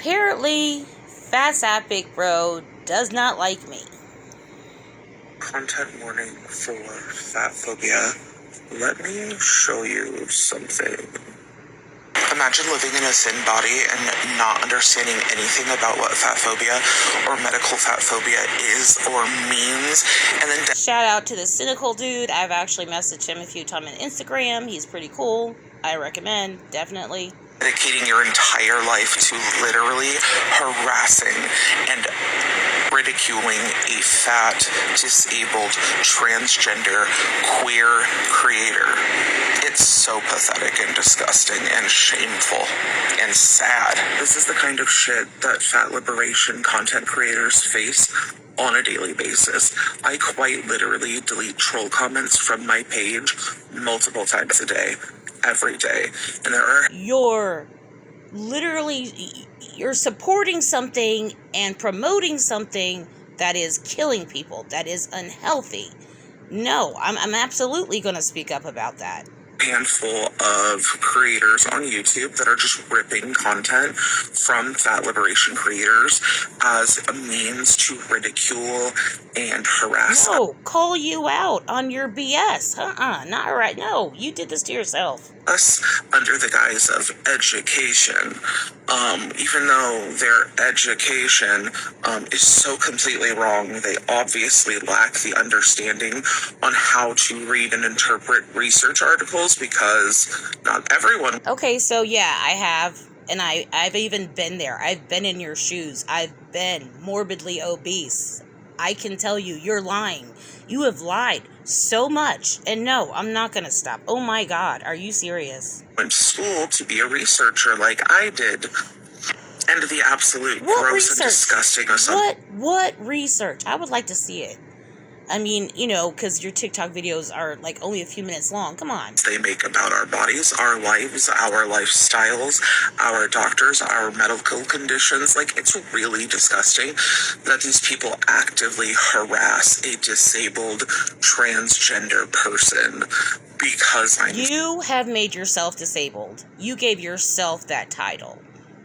Apparently, Fatsapphicbro does not like me. Content warning for fat phobia. Let me show you something. Imagine living in a thin body and not understanding anything about what fat phobia or medical fat phobia is or means, and then shout out to the cynical dude. I've actually messaged him a few times on Instagram. He's pretty cool. I recommend, definitely. Dedicating your entire life to literally harassing and ridiculing a fat, disabled, transgender, queer creator. It's so pathetic and disgusting and shameful and sad. This is the kind of shit that fat liberation content creators face on a daily basis. I quite literally delete troll comments from my page multiple times a day, every day. And there are... You're supporting something and promoting something that is killing people, that is unhealthy. No, I'm absolutely going to speak up about that. Handful of creators on YouTube that are just ripping content from fat liberation creators as a means to ridicule and harass. No, call you out on your BS. Not right. No, you did this to yourself. Us under the guise of education, even though their education is so completely wrong. They obviously lack the understanding on how to read and interpret research articles, because not everyone... Okay, so yeah, I have, and I've even been there. I've been in your shoes. I've been morbidly obese. I can tell you, you're lying. You have lied so much. And no, I'm not going to stop. Oh my God, are you serious? Went to school to be a researcher like I did. And the absolute gross and disgusting assumption. What research? I would like to see it. I mean, you know, because your TikTok videos are like only a few minutes long. Come on. They make about our bodies, our lives, our lifestyles, our doctors, our medical conditions. Like, it's really disgusting that these people actively harass a disabled transgender person because You have made yourself disabled. You gave yourself that title.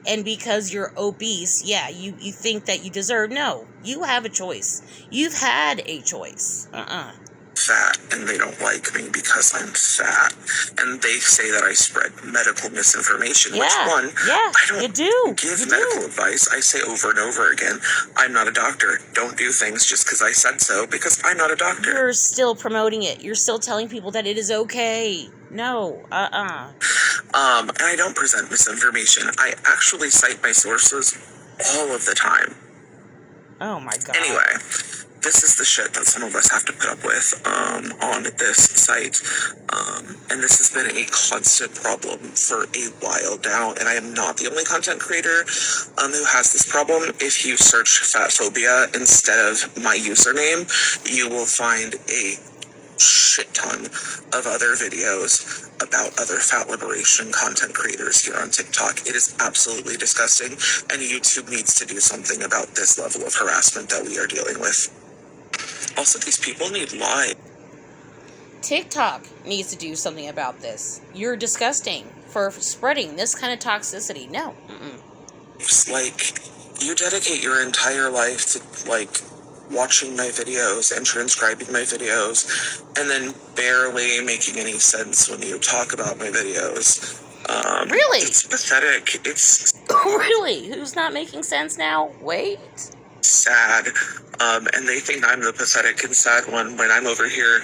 And because you're obese, yeah, you think that you deserve... No, you have a choice. You've had a choice. Fat, and they don't like me because I'm fat. And they say that I spread medical misinformation. Yeah, which one? Yeah, I don't you do. give medical advice. I say over and over again, I'm not a doctor. Don't do things just because I said so, because I'm not a doctor. You're still promoting it. You're still telling people that it is okay. No, And I don't present misinformation. I actually cite my sources all of the time. Oh my God. Anyway, this is the shit that some of us have to put up with on this site. And this has been a constant problem for a while now. And I am not the only content creator who has this problem. If you search fat phobia instead of my username, you will find a shit ton of other videos about other fat liberation content creators here on TikTok. It is absolutely disgusting, and YouTube needs to do something about this level of harassment that we are dealing with. Also, these people need lives. TikTok needs to do something about this. You're disgusting for spreading this kind of toxicity. No. Like, you dedicate your entire life to, like, watching my videos and transcribing my videos, and then barely making any sense when you talk about my videos. Really? It's pathetic. It's... Really? Who's not making sense now? Wait. Sad. And they think I'm the pathetic and sad one when I'm over here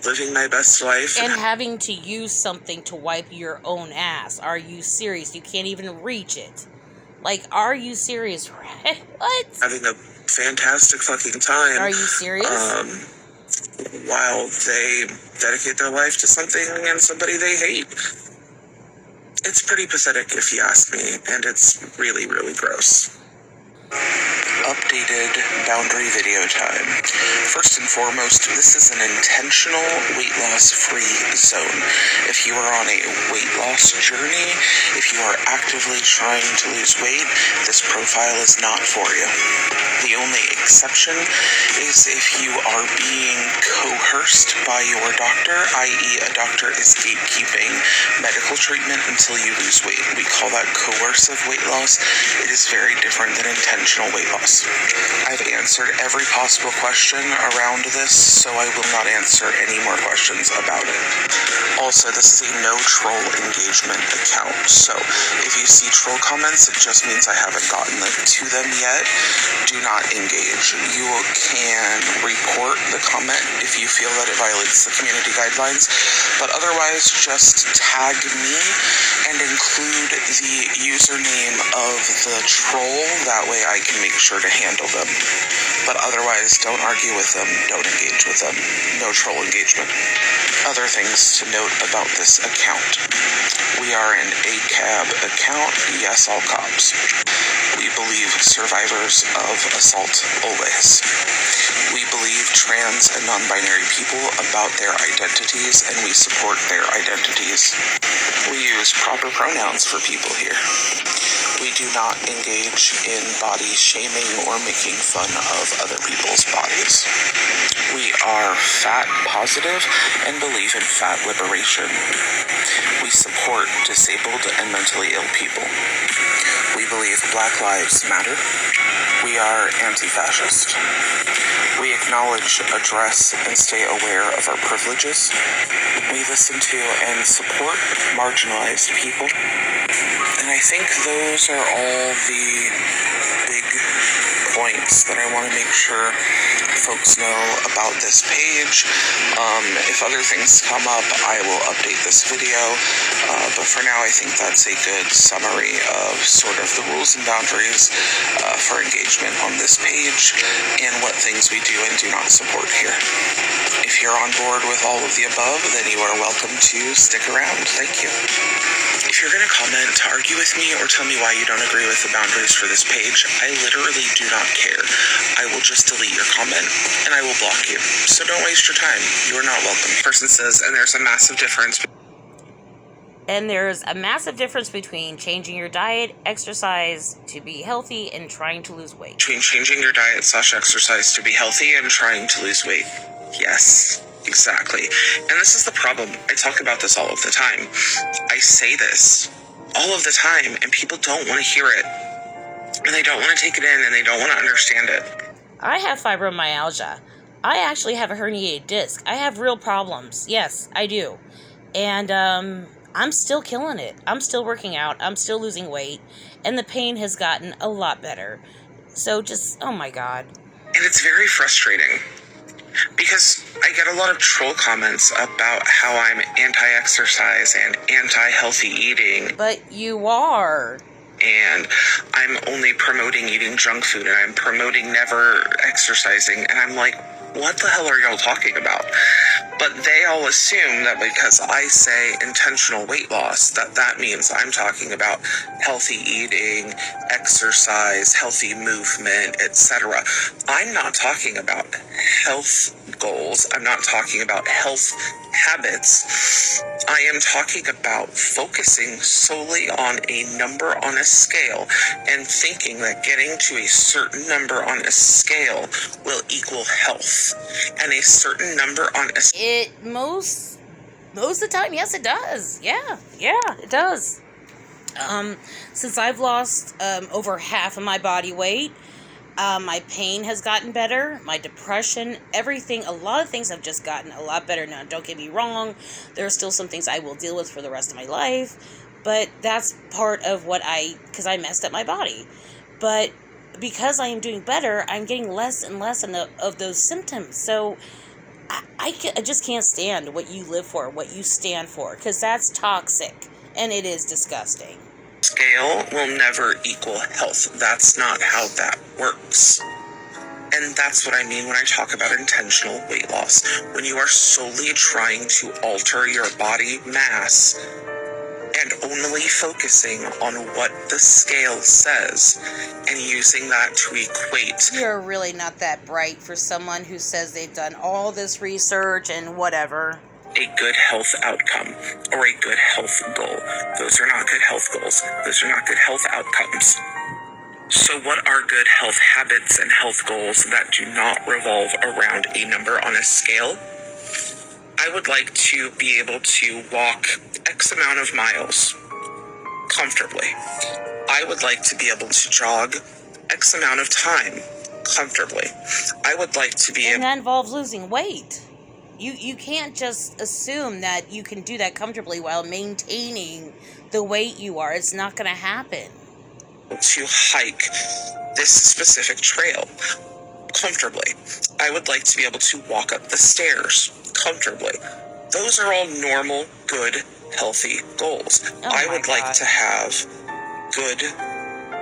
living my best life. And having to use something to wipe your own ass. Are you serious? You can't even reach it. Like, are you serious? What? Having a fantastic fucking time. Are you serious? While they dedicate their life to something and somebody they hate. It's pretty pathetic if you ask me, and it's really, really gross. updated boundary video time. First and foremost, this is an intentional weight loss free zone. If you are on a weight loss journey, if you are actively trying to lose weight, this profile is not for you. The only exception is if you are being coerced by your doctor, i.e. a doctor is gatekeeping medical treatment until you lose weight. We call that coercive weight loss. It is very different than intentional weight loss. I've answered every possible question around this, so I will not answer any more questions about it. Also, this is a no troll engagement account, so if you see troll comments, it just means I haven't gotten to them yet. Do not engage. You can report the comment if you feel that it violates the community guidelines, but otherwise just tag me and include the username of the troll. That way I can make sure to handle them. But otherwise, don't argue with them, don't engage with them. No troll engagement. Other things to note about this account. We are an ACAB account, yes, all cops. We believe survivors of assault always. We believe trans and non-binary people about their identities, and we support their identities. We use proper pronouns for people here. We do not engage in body shaming or making fun of other people's bodies. We are fat positive and believe in fat liberation. We support disabled and mentally ill people. We believe Black Lives Matter. We are anti-fascist. We acknowledge, address, and stay aware of our privileges. We listen to and support marginalized people. And I think those are all the big points that I want to make sure folks know about this page. If other things come up, I will update this video. But for now, I think that's a good summary of sort of the rules and boundaries for engagement on this page and what things we do and do not support here. If you're on board with all of the above, then you are welcome to stick around. Thank you. If you're going to comment to argue with me or tell me why you don't agree with the boundaries for this page, I literally do not care. I will just delete your comment and I will block you. So don't waste your time. You are not welcome. Person says, and there's a massive difference. And there's a massive difference between changing your diet, exercise to be healthy, and trying to lose weight. Between changing your diet / exercise to be healthy and trying to lose weight. Yes, exactly. And this is the problem. I talk about this all of the time. I say this all of the time, and people don't want to hear it. And they don't want to take it in, and they don't want to understand it. I have fibromyalgia. I actually have a herniated disc. I have real problems. Yes, I do. And, I'm still killing it. I'm still working out. I'm still losing weight. And the pain has gotten a lot better. So just, oh my God. And it's very frustrating. Because I get a lot of troll comments about how I'm anti-exercise and anti-healthy eating. But you are. And I'm only promoting eating junk food, and I'm promoting never exercising. And I'm like, what the hell are y'all talking about? But they all assume that because I say intentional weight loss, that means I'm talking about healthy eating, exercise, healthy movement, etc. I'm not talking about health goals. I'm not talking about health habits. I am talking about focusing solely on a number on a scale and thinking that getting to a certain number on a scale will equal health. And a certain number on a scale. Most of the time, yes, it does. Yeah, it does. Since I've lost over half of my body weight, my pain has gotten better, my depression, everything, a lot of things have just gotten a lot better. Now, don't get me wrong, there are still some things I will deal with for the rest of my life, but that's part of because I messed up my body. But because I am doing better, I'm getting less and less of those symptoms. So I just can't stand what you live for, what you stand for, because that's toxic, and it is disgusting. Scale will never equal health. That's not how that works. And that's what I mean when I talk about intentional weight loss. When you are solely trying to alter your body mass and only focusing on what the scale says and using that to equate. You're really not that bright for someone who says they've done all this research and whatever. A good health outcome or a good health goal. Those are not good health goals. Those are not good health outcomes. So what are good health habits and health goals that do not revolve around a number on a scale? I would like to be able to walk X amount of miles comfortably. I would like to be able to jog X amount of time comfortably. I would like to be able... And that involves losing weight. You can't just assume that you can do that comfortably while maintaining the weight you are. It's not going to happen. To hike this specific trail comfortably. I would like to be able to walk up the stairs comfortably. Those are all normal, good, healthy goals. I would like to have good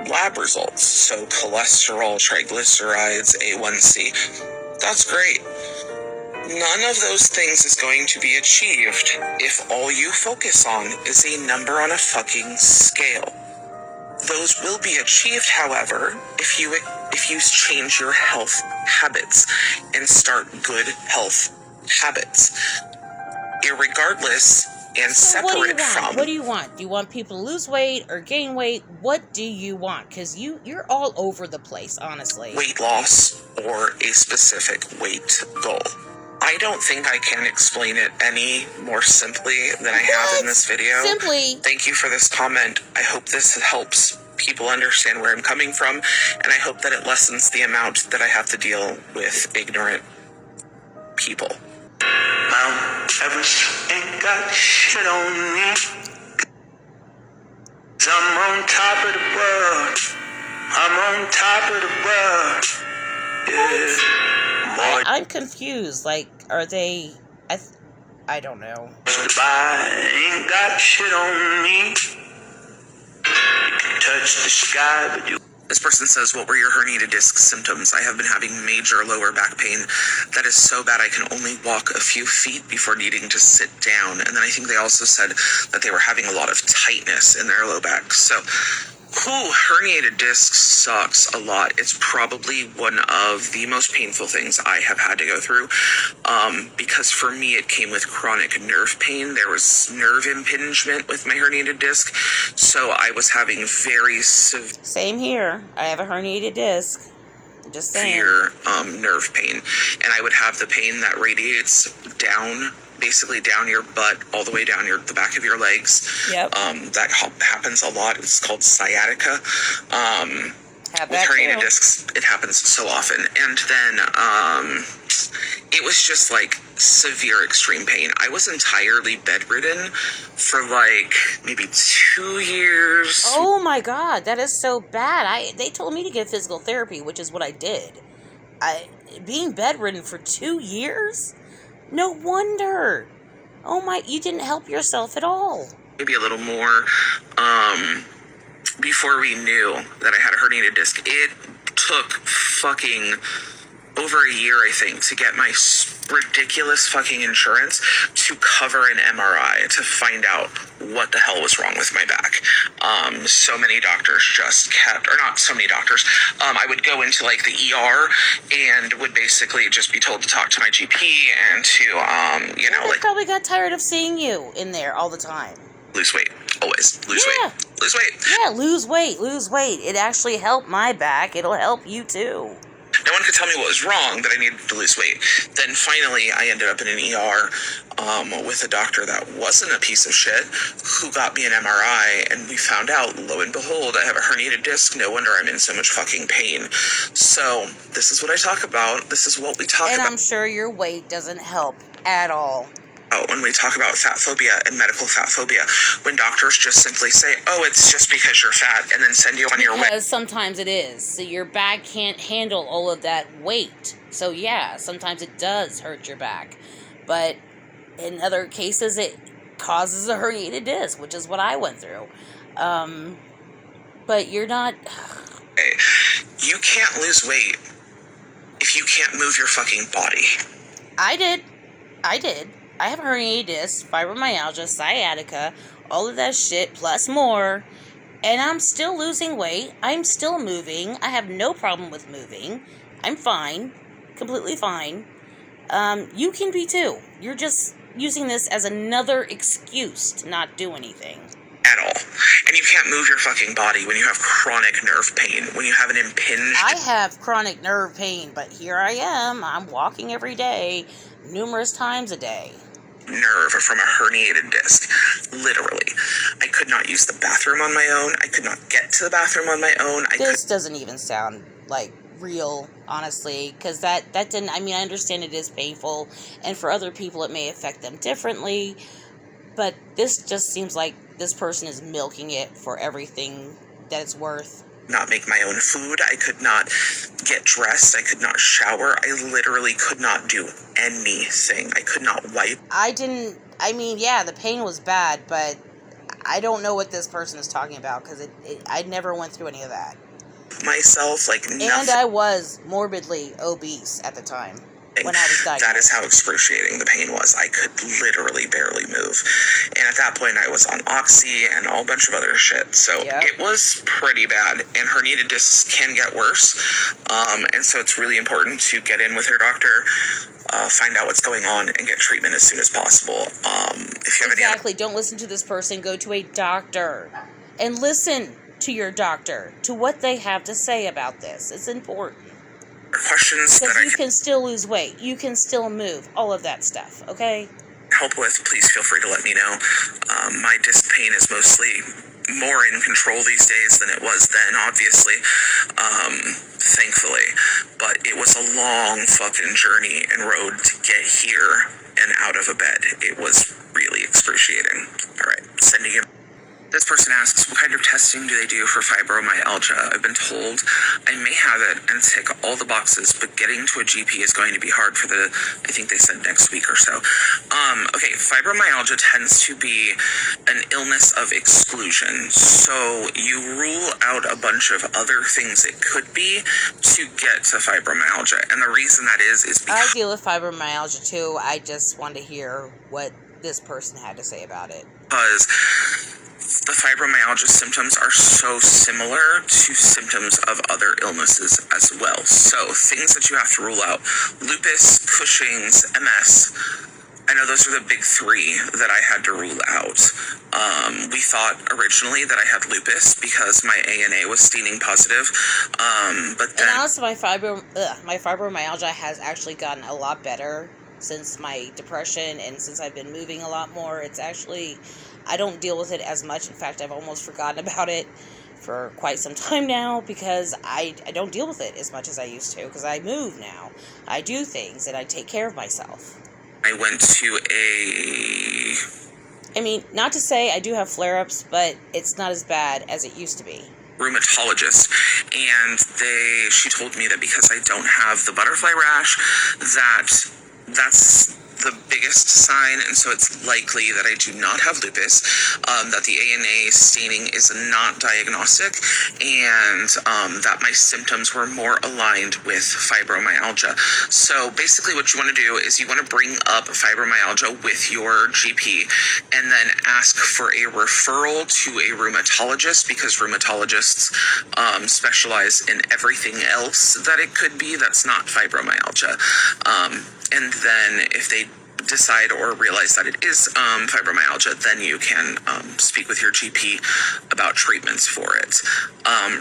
lab results. So cholesterol, triglycerides, A1C. That's great. None of those things is going to be achieved if all you focus on is a number on a fucking scale. Those will be achieved, however, if you change your health habits and start good health habits, irregardless and separate from. What do you want? Do you want people to lose weight or gain weight? What do you want? Because you're all over the place, honestly. Weight loss or a specific weight goal. I don't think I can explain it any more simply than I have in this video. Simply. Thank you for this comment. I hope this helps people understand where I'm coming from, and I hope that it lessens the amount that I have to deal with ignorant people. Mount Everest ain't got shit on me. 'Cause I'm on top of the world. I'm on top of the world. Yeah. I'm confused. Like, are they... I don't know. Dubai ain't got shit on me. You can touch the sky, but you... This person says, what were your herniated disc symptoms? I have been having major lower back pain that is so bad I can only walk a few feet before needing to sit down. And then I think they also said that they were having a lot of tightness in their low back. So, herniated disc sucks a lot. It's probably one of the most painful things I have had to go through, because for me it came with chronic nerve pain. There was nerve impingement with my herniated disc, so I was having very severe... Same here. I have a herniated disc. Just saying. Nerve pain, and I would have the pain that radiates down, basically down your butt, all the way down the back of your legs. Yep. That happens a lot. It's called sciatica. With herniated discs, it happens so often. And then, it was just like severe extreme pain. I was entirely bedridden for like maybe 2 years. Oh my God, that is so bad. They told me to get physical therapy, which is what I did. Being bedridden for 2 years? No wonder. Oh my, you didn't help yourself at all. Maybe a little more, before we knew that I had a herniated disc. It took fucking over a year, I think, to get my ridiculous fucking insurance to cover an MRI to find out what the hell was wrong with my back. So many doctors just kept, or not so many doctors, I would go into like the ER and would basically just be told to talk to my GP and to, They probably got tired of seeing you in there all the time. Lose weight. Always. Lose weight. Lose weight. Yeah, lose weight. It actually helped my back. It'll help you too. No one could tell me what was wrong, that I needed to lose weight. Then finally, I ended up in an ER with a doctor that wasn't a piece of shit, who got me an MRI, and we found out, lo and behold, I have a herniated disc. No wonder I'm in so much fucking pain. So, this is what I talk about. This is what we talk about. And I'm sure your weight doesn't help at all. When we talk about fat phobia and medical fat phobia, when doctors just simply say, oh, it's just because you're fat, and then send you on your way. Because sometimes it is. So your back can't handle all of that weight. So yeah, sometimes it does hurt your back. But in other cases, it causes a herniated disc, which is what I went through. But you're not... You can't lose weight if you can't move your fucking body. I did. I have herniated disc, fibromyalgia, sciatica, all of that shit plus more, and I'm still losing weight. I'm still moving. I have no problem with moving. I'm fine. Completely fine. You can be too. You're just using this as another excuse to not do anything. At all. And you can't move your fucking body when you have chronic nerve pain, when you have an impinged... I have chronic nerve pain, but here I am. I'm walking every day, numerous times a day. Nerve from a herniated disc. Literally. I could not use the bathroom on my own. I could not get to the bathroom on my own. This doesn't even sound like real, honestly, because that didn't... I mean, I understand it is painful, and for other people it may affect them differently, but this just seems like this person is milking it for everything that it's worth. Not make my own food. I could not get dressed. I could not shower. I literally could not do anything. I could not wipe. I mean, yeah, the pain was bad, but I don't know what this person is talking about, because I never went through any of that. Myself, like nothing. And I was morbidly obese at the time when I was diagnosed. That is how excruciating the pain was. I could literally barely move. And at that point, I was on Oxy and a whole bunch of other shit. So It was pretty bad. And herniated discs can get worse. And so it's really important to get in with your doctor, find out what's going on, and get treatment as soon as possible. If you have Exactly. Don't listen to this person. Go to a doctor. And listen to your doctor, to what they have to say about this. It's important. Questions because that you can still lose weight, you can still move, all of that stuff, okay? Help with, please feel free to let me know. My disc pain is mostly more in control these days than it was then, obviously, thankfully, but it was a long fucking journey and road to get here and out of a bed. It was really excruciating. All right, sending it. This person asks, what kind of testing do they do for fibromyalgia? I've been told I may have it and tick all the boxes, but getting to a GP is going to be hard for I think they said next week or so. Okay, fibromyalgia tends to be an illness of exclusion. So you rule out a bunch of other things it could be to get to fibromyalgia. And the reason that is because... I deal with fibromyalgia too. I just wanted to hear what this person had to say about it. Because the fibromyalgia symptoms are so similar to symptoms of other illnesses as well. So things that you have to rule out: lupus, Cushing's, MS. I know those are the big three that I had to rule out. We thought originally that I had lupus because my ANA was staining positive. But then... And honestly, my fibromyalgia has actually gotten a lot better since my depression and since I've been moving a lot more. It's actually... I don't deal with it as much. In fact, I've almost forgotten about it for quite some time now because I don't deal with it as much as I used to because I move now. I do things and I take care of myself. I went to I mean, not to say I do have flare-ups, but it's not as bad as it used to be. Rheumatologist, and she told me that because I don't have the butterfly rash, that's the biggest sign, and so it's likely that I do not have lupus, that the ANA staining is not diagnostic, and that my symptoms were more aligned with fibromyalgia. So basically what you want to do is you want to bring up fibromyalgia with your GP and then ask for a referral to a rheumatologist, because rheumatologists specialize in everything else that it could be that's not fibromyalgia. And then if they decide or realize that it is fibromyalgia, then you can speak with your GP about treatments for it.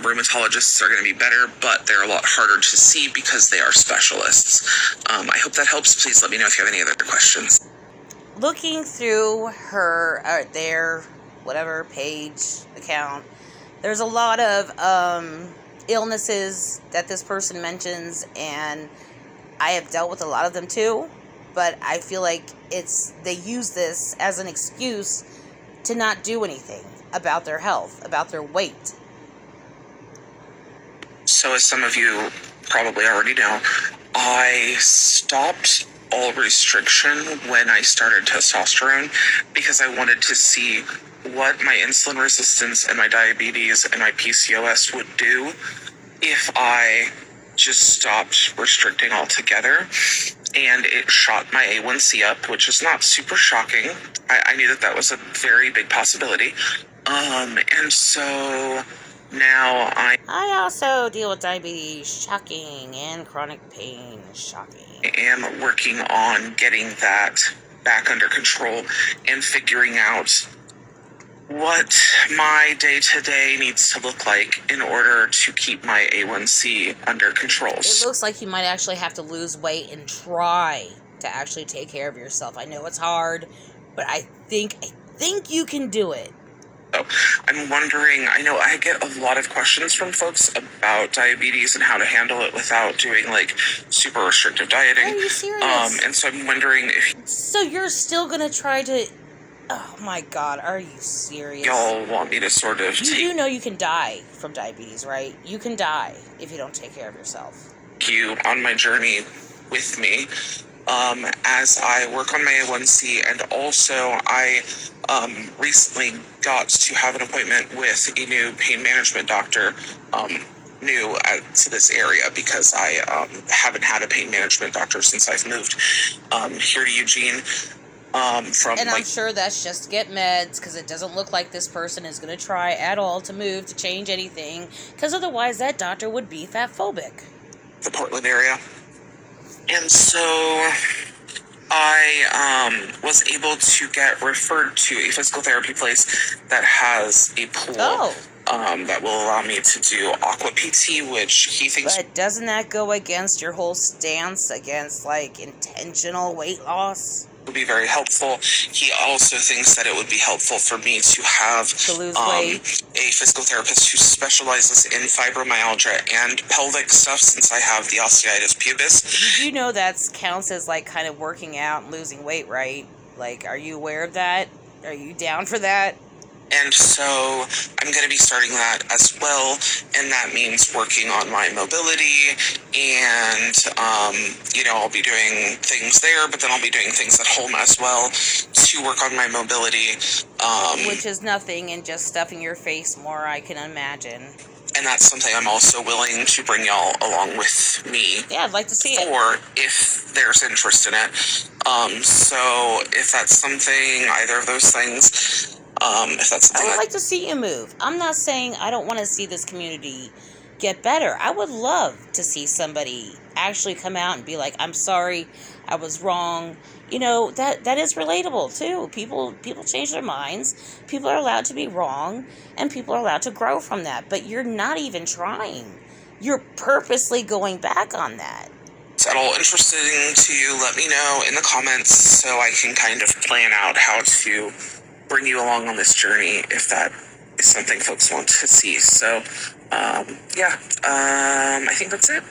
Rheumatologists are going to be better, but they're a lot harder to see because they are specialists. I hope that helps. Please let me know if you have any other questions. Looking through their whatever page, account, there's a lot of illnesses that this person mentions, and I have dealt with a lot of them too, but I feel like they use this as an excuse to not do anything about their health, about their weight. So as some of you probably already know, I stopped all restriction when I started testosterone because I wanted to see what my insulin resistance and my diabetes and my PCOS would do if I just stopped restricting altogether, and it shot my A1C up, which is not super shocking. I knew that was a very big possibility. And so now I also deal with diabetes, shocking, and chronic pain, shocking. am working on getting that back under control and figuring out what my day-to-day needs to look like in order to keep my A1C under control. It looks like you might actually have to lose weight and try to actually take care of yourself. I know it's hard, but I think you can do it. So I'm wondering, I know I get a lot of questions from folks about diabetes and how to handle it without doing like super restrictive dieting. Are you serious? And so I'm wondering if So you're still gonna try to... Oh my God, are you serious? y'all want me to sort of You do know you can die from diabetes, right? You can die if you don't take care of yourself. you on my journey with me as I work on my A1C, and also I recently got to have an appointment with a new pain management doctor, new to this area, because I haven't had a pain management doctor since I've moved here to Eugene. And I'm sure that's just to get meds, because it doesn't look like this person is going to try at all to move, to change anything, because otherwise that doctor would be fatphobic. The Portland area. And so I was able to get referred to a physical therapy place that has a pool that will allow me to do aqua PT, which he thinks... But doesn't that go against your whole stance against, like, intentional weight loss? Would be very helpful. He also thinks that it would be helpful for me to have to lose weight. A physical therapist who specializes in fibromyalgia and pelvic stuff, since I have the osteitis pubis. You do know that counts as like kind of working out and losing weight, right? Like, are you aware of that? Are you down for that? And so I'm going to be starting that as well, and that means working on my mobility, and, I'll be doing things there, but then I'll be doing things at home as well to work on my mobility. Which is nothing, and just stuffing your face more, I can imagine. And that's something I'm also willing to bring y'all along with me. Yeah, I'd like to see it. Or if there's interest in it. So if that's something, either of those things... if that's something I would like to see you move. I'm not saying I don't want to see this community get better. I would love to see somebody actually come out and be like, I'm sorry, I was wrong. That is relatable too. People change their minds. People are allowed to be wrong, and people are allowed to grow from that. But you're not even trying. You're purposely going back on that. Is that all interesting to you? Let me know in the comments so I can kind of plan out how to bring you along on this journey, if that is something folks want to see. So, I think that's it.